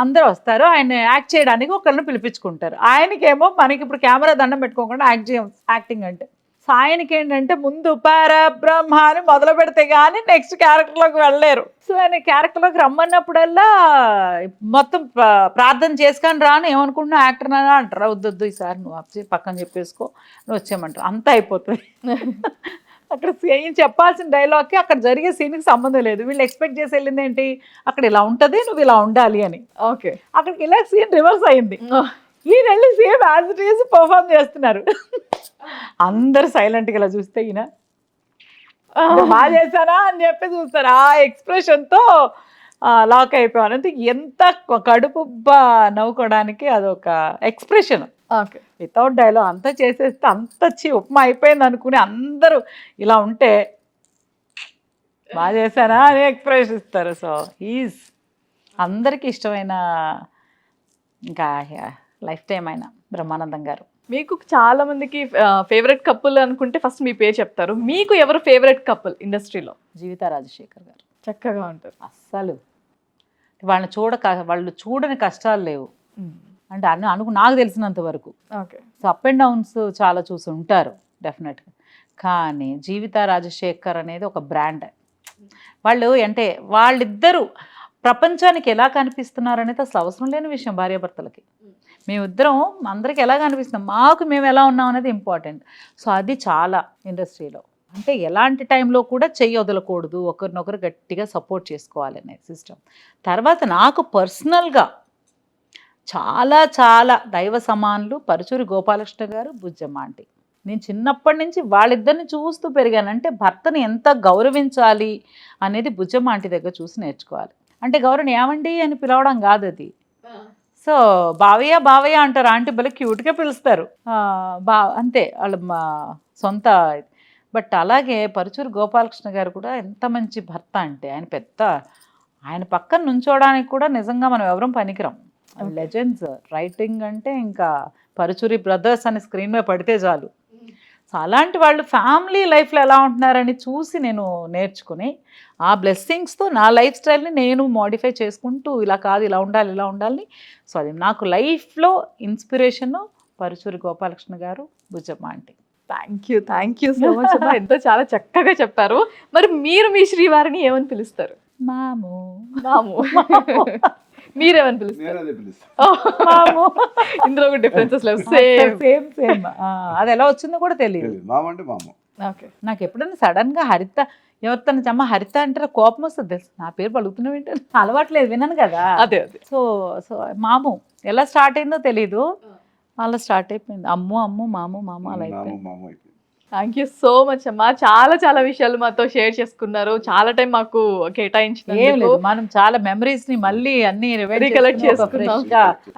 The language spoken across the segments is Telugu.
అందరూ వస్తారు, ఆయన యాక్ట్ చేయడానికి ఒకళ్ళని పిలిపించుకుంటారు. ఆయనకేమో మనకి ఇప్పుడు కెమెరా దండం పెట్టుకోకుండా యాక్టింగ్ అంటే, సో ఆయనకి ఏంటంటే ముందు పరబ్రహ్మ అని మొదలు పెడితే కానీ నెక్స్ట్ క్యారెక్టర్లోకి వెళ్ళలేరు. సో ఆయన క్యారెక్టర్లోకి రమ్మన్నప్పుడల్లా మొత్తం ప్రార్థన చేసుకొని రాను, ఏమనుకుంటున్నా యాక్టర్ అని అంటారు. వద్దొద్దు ఈసారి నువ్వు వచ్చి పక్కన చెప్పేసుకో, నువ్వు వచ్చేయమంటారు. అంతా అయిపోతుంది. అక్కడ సీన్ చెప్పాల్సిన డైలాగ్కి అక్కడ జరిగే సీన్కి సంబంధం లేదు. వీళ్ళు ఎక్స్పెక్ట్ చేసి వెళ్ళింది ఏంటి, అక్కడ ఇలా ఉంటుంది, నువ్వు ఇలా ఉండాలి అని. ఓకే. అక్కడికి ఇలా సీన్ రివర్స్ అయింది. ఈయన వెళ్ళి same as it is perform చేస్తున్నారు. అందరు సైలెంట్గా ఇలా చూస్తే ఈయన బాగా చేశానా అని చెప్పి చూస్తారు. ఆ ఎక్స్ప్రెషన్తో లాక్ అయిపోయాను. అంటే ఎంత కడుపు నవ్వుకోవడానికి అదొక ఎక్స్ప్రెషన్. ఓకే. వితౌట్ డైలాగ్ అంతా చేసేస్తే అంత ఉప్మా అయిపోయింది అనుకుని అందరూ ఇలా ఉంటే బాగా చేశానా అని ఎక్స్ప్రెషన్ ఇస్తారు. సో ఈజ్ అందరికీ ఇష్టమైన ఇంకా లైఫ్ టైం అయిన బ్రహ్మానందం గారు. మీకు చాలా మందికి ఫేవరెట్ కపుల్ అనుకుంటే ఫస్ట్ మీ పేరు చెప్తారు. మీకు ఎవరు ఫేవరెట్ కపుల్ ఇండస్ట్రీలో? జీవిత రాజశేఖర్ గారు. చక్కగా ఉంటారు అస్సలు వాళ్ళు చూడని కష్టాలు లేవు. అంటే నాకు తెలిసినంత వరకు. Okay. So up and downs చాలా చూసి ఉంటారు డెఫినెట్గా. కానీ జీవిత రాజశేఖర్ అనేది ఒక బ్రాండ్. వాళ్ళు అంటే వాళ్ళిద్దరూ ప్రపంచానికి ఎలా కనిపిస్తున్నారు అనేది అసలు అవసరం లేని విషయం. భార్యాభర్తలకి మేమిద్దరం అందరికి ఎలా కనిపిస్తున్నాం, మాకు మేము ఎలా ఉన్నాం అనేది ఇంపార్టెంట్. సో అది చాలా ఇండస్ట్రీలో అంటే ఎలాంటి టైంలో కూడా చెయ్యి వదలకూడదు, ఒకరినొకరు గట్టిగా సపోర్ట్ చేసుకోవాలి అనే సిస్టమ్. తర్వాత నాకు పర్సనల్గా చాలా చాలా దైవ సమానులు పరుచూరి గోపాలకృష్ణ గారు, బుజ్జమ్మ ఆంటీ. నేను చిన్నప్పటి నుంచి వాళ్ళిద్దరిని చూస్తూ పెరిగాను. అంటే భర్తని ఎంత గౌరవించాలి అనేది బుజ్జమ్మ ఆంటీ దగ్గర చూసి నేర్చుకోవాలి. అంటే గౌరవం ఏమండి అని పిలవడం కాదు అది. సో బావయ్య బావయ్య అంటారు. ఆంటీ భలే క్యూట్గా పిలుస్తారు. అంతే వాళ్ళ మా సొంత. బట్ అలాగే పరుచూరి గోపాలకృష్ణ గారు కూడా ఎంత మంచి భర్త అంటే ఆయన పక్కన నుంచోడానికి కూడా నిజంగా మనం ఎవరం పనికిరాం. లెజెండ్స్. రైటింగ్ అంటే ఇంకా పరుచూరి బ్రదర్స్ అని స్క్రీన్ మీద పడితే చాలు. సో అలాంటి వాళ్ళు ఫ్యామిలీ లైఫ్లో ఎలా ఉంటున్నారని చూసి నేను నేర్చుకుని ఆ బ్లెస్సింగ్స్తో నా లైఫ్ స్టైల్ని నేను మోడిఫై చేసుకుంటూ ఇలా కాదు ఇలా ఉండాలి. సో అది నాకు లైఫ్లో ఇన్స్పిరేషన్ పరుచూరి గోపాలకృష్ణ గారు, Bujjamma aunty. Thank you so much అమ్మా. ఎంతో చాలా చక్కగా చెప్పారు. మరి మీరు మీ శ్రీవారిని ఏమని పిలుస్తారు? మాము. మీరేమని పిలుస్తారు? ఇందులో కూడా డిఫరెన్సెస్ లేవు. సేమ్. అది ఎలా వచ్చిందో కూడా తెలియదు. నాకు ఎప్పుడైనా సడన్ గా హరిత ఎవరితోనే చమ్మ హరిత అంటే కోపం వస్తుంది తెలుసు. నా పేరు పలుకుతున్నావు ఏంటంటే అలవాట్లేదు, విన్నాను కదా. అదే. సో మాము ఎలా స్టార్ట్ అయిందో తెలీదు, అలా స్టార్ట్ అయిపోయింది. అమ్ము మాము అలా అయిపోయింది. థ్యాంక్ యూ సో మచ్ అమ్మా. చాలా చాలా విషయాలు మాతో షేర్ చేసుకున్నారు. చాలా టైం మాకు కేటాయించినందుకు. మనం చాలా మెమరీస్ ని మళ్ళీ అన్ని రీకలెక్ట్ చేసుకున్నాం.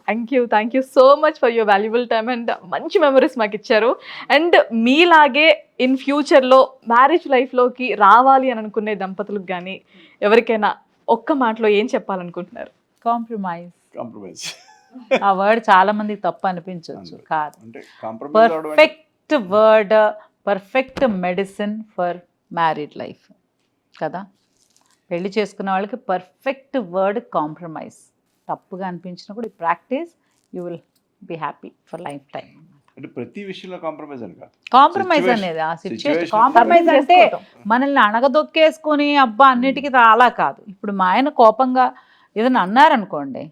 Thank you so much for your valuable time and మంచి మెమరీస్ మాకు ఇచ్చారు. అండ్ మీలాగే ఇన్ ఫ్యూచర్లో మ్యారేజ్ లైఫ్లోకి రావాలి అని అనుకునే దంపతులకు కానీ ఎవరికైనా ఒక్క మాటలో ఏం చెప్పాలనుకుంటున్నారు? కాంప్రమైజ్. ఆ వర్డ్ చాలా మందికి తప్పు అనిపించవచ్చు, కాదు. Perfect word, perfect medicine for married life కదా. పెళ్లి చేసుకున్న వాళ్ళకి పర్ఫెక్ట్ వర్డ్ కాంప్రమైజ్. తప్పుగా అనిపించినా కూడా practice, you will be happy for life time. అంటే ప్రతి విషయంలో కాంప్రమైజ్ అని కాదు. కాంప్రమైజ్ అనేది ఆ సిచ్యువేషన్. కాంప్రమైజ్ అంటే మనల్ని అణగదొక్కేసుకొని అబ్బా అన్నిటికీ అలా కాదు. ఇప్పుడు మా ఆయన కోపంగా ఏదైనా అన్నారనుకోండి,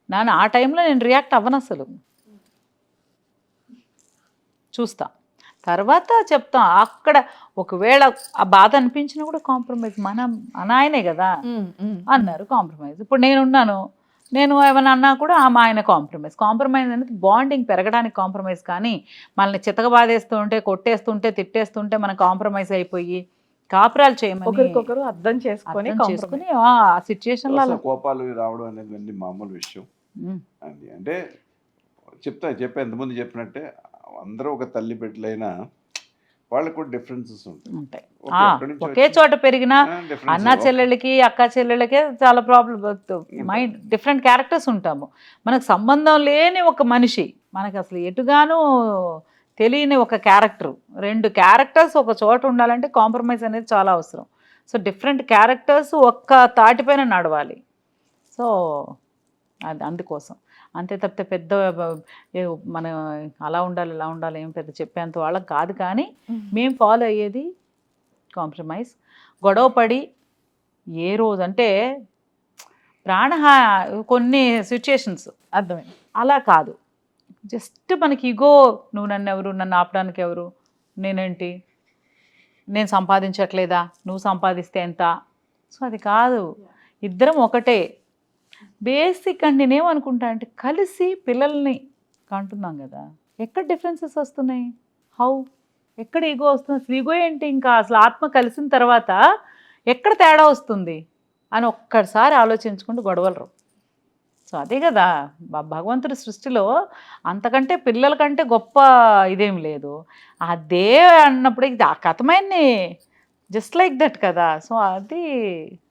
నాన్న ఆ టైంలో నేను రియాక్ట్ అవ్వను, అసలు చూస్తా, తర్వాత చెప్తాం. అక్కడ ఒకవేళ ఆ బాధ అనిపించినా కూడా కాంప్రమైజ్. మన ఆయనే కదా అన్నారు, కాంప్రమైజ్. ఇప్పుడు నేను ఏమైనా అన్నా కూడా మా ఆయన కాంప్రమైజ్ అనేది బాండింగ్ పెరగడానికి కాంప్రమైజ్. కానీ మనల్ని చితకబాదేస్తూ ఉంటే, కొట్టేస్తుంటే, తిట్టేస్తుంటే మనం కాంప్రమైజ్ అయిపోయి కాపురాలు చేయమని ఒకరికొకరు అర్థం చేసుకొని ఆ సిచ్యుయేషన్ లో కోపాలు రావడం అనేది మామూలు విషయం. అంటే చెప్పే ఎంతమంది చెప్పినట్టే అందరూ ఒక తల్లి బిడ్డలైనా వాళ్ళకు కూడా డిఫరెన్సెస్ ఉంటాయి. ఒకే చోట పెరిగిన అన్న చెల్లెళ్ళకి అక్క చెల్లెళ్ళకే చాలా ప్రాబ్లం. మైండ్ డిఫరెంట్ క్యారెక్టర్స్ ఉంటాము. మనకు సంబంధం లేని ఒక మనిషి, మనకు అసలు ఎటుగాను తెలియని ఒక క్యారెక్టర్, రెండు క్యారెక్టర్స్ ఒక చోట ఉండాలంటే కాంప్రమైజ్ అనేది చాలా అవసరం. సో డిఫరెంట్ క్యారెక్టర్స్ ఒక్క తాటిపైన నడవాలి. సో అది అందుకోసం. అంతే తప్పితే పెద్ద మన అలా ఉండాలి ఇలా ఉండాలి ఏం పెద్ద చెప్పేంత వాళ్ళకి కాదు. కానీ మేము ఫాలో అయ్యేది కాంప్రమైజ్. గొడవ పడి ఏ రోజు అంటే కొన్ని సిచ్యుయేషన్స్ అర్థమైంది. అలా కాదు. జస్ట్ మనకి ఇగో నువ్వు నన్ను ఆపడానికి ఎవరు, నేనేంటి, నేను సంపాదించట్లేదా, నువ్వు సంపాదిస్తే ఎంత. సో అది కాదు, ఇద్దరం ఒకటే. బేసిక్ అండి నేనేమనుకుంటా అంటే కలిసి పిల్లల్ని కంటున్నాం కదా, ఎక్కడ డిఫరెన్సెస్ వస్తున్నాయి, ఎక్కడ ఈగో వస్తుంది, అసలు ఈగో ఏంటి, ఇంకా అసలు ఆత్మ కలిసిన తర్వాత ఎక్కడ తేడా వస్తుంది అని ఒక్కసారి ఆలోచించుకుంటూ గొడవలు రావు. సో అదే కదా భగవంతుడి సృష్టిలో, అంతకంటే పిల్లల కంటే గొప్ప ఇదేం లేదు. అదే అన్నప్పుడు ఇది ఆ కథమైంది జస్ట్ లైక్ దట్ కదా. సో అది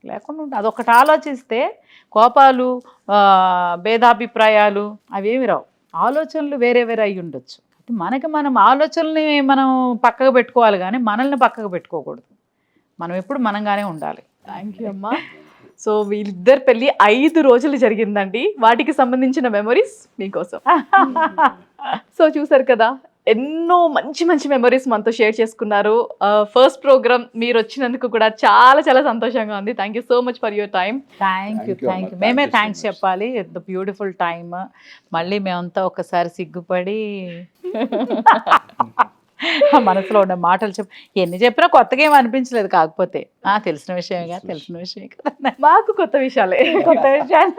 లేకుండా ఉంటుంది. అదొకటి ఆలోచిస్తే కోపాలు, భేదాభిప్రాయాలు అవేమి రావు. ఆలోచనలు వేరే వేరే అయి ఉండొచ్చు. మనం ఆలోచనల్ని మనం పక్కకు పెట్టుకోవాలి కానీ మనల్ని పక్కకు పెట్టుకోకూడదు. మనం ఎప్పుడు మనంగానే ఉండాలి. థ్యాంక్ యూ అమ్మా. సో వీళ్ళిద్దరు పెళ్ళి 5 రోజులు జరిగిందండి. వాటికి సంబంధించిన మెమరీస్ మీకోసం. సో చూసారు కదా, ఎన్నో మంచి మంచి మెమరీస్ మనతో షేర్ చేసుకున్నారు. ఫస్ట్ ప్రోగ్రామ్ మీరు వచ్చినందుకు కూడా చాలా చాలా సంతోషంగా ఉంది. Thank you so much for your time. Thank you. మేమే థ్యాంక్స్ చెప్పాలి. The beautiful time. మళ్ళీ మేమంతా ఒకసారి సిగ్గుపడి మనసులో ఉన్న మాటలు ఎన్ని చెప్పినా కొత్తగా ఏం అనిపించలేదు. కాకపోతే తెలిసిన విషయమే కదా, మాకు కొత్త విషయాలే. కొత్త విషయాలు.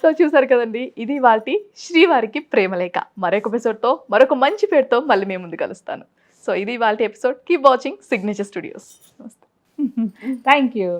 సో చూసారు కదండి, ఇది వాటి శ్రీవారికి ప్రేమలేఖ. మరొక ఎపిసోడ్తో మరొక మంచి పేరుతో మళ్ళీ మేము ముందు కలుస్తాను. సో ఇది వాటి episode. Keep watching signature studios. నమస్తే. Thank you.